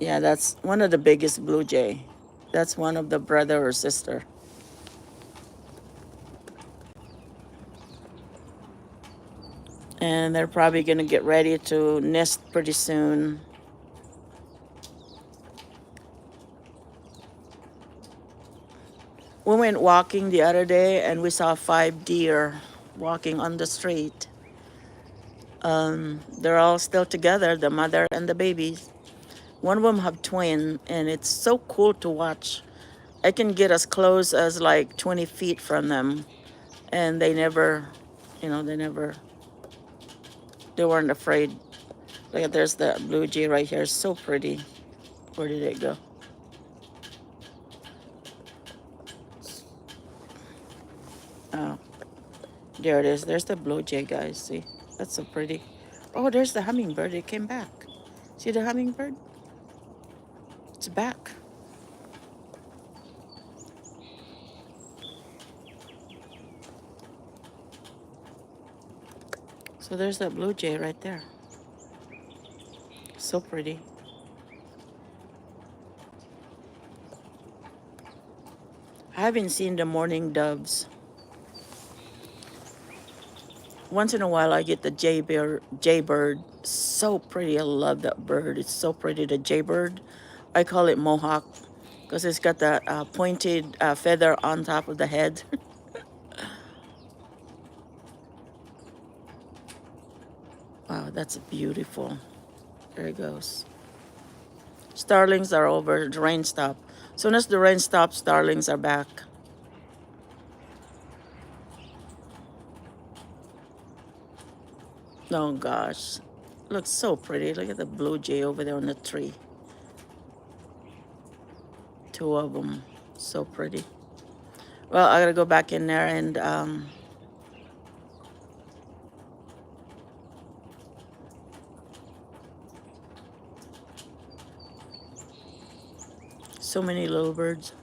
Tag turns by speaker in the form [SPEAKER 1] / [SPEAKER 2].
[SPEAKER 1] Yeah, that's one of the biggest blue jay. That's one of the brother or sister. And they're probably going to get ready to nest pretty soon. We went walking the other day and we saw 5 deer walking on the street. They're all still together, the mother and the babies. One of them have twin, and it's so cool to watch. I can get as close as like 20 feet from them, and they never, they weren't afraid. Look at, there's the blue jay right here. So pretty. Where did it go? Oh, there it is. There's the blue jay, guys. See, that's so pretty. Oh, there's the hummingbird. It came back. See the hummingbird? It's back. So there's that blue jay right there. So pretty. I haven't seen the mourning doves. Once in a while, I get the jaybird. So pretty. I love that bird. It's so pretty. The jaybird. I call it mohawk because it's got that pointed feather on top of the head. Wow, that's beautiful. There it goes. Starlings are over. The rain stopped. As soon as the rain stops, starlings are back. Oh gosh, looks so pretty. Look at the blue jay over there on the tree. 2 of them, so pretty. Well, I gotta go back in there and so many little birds.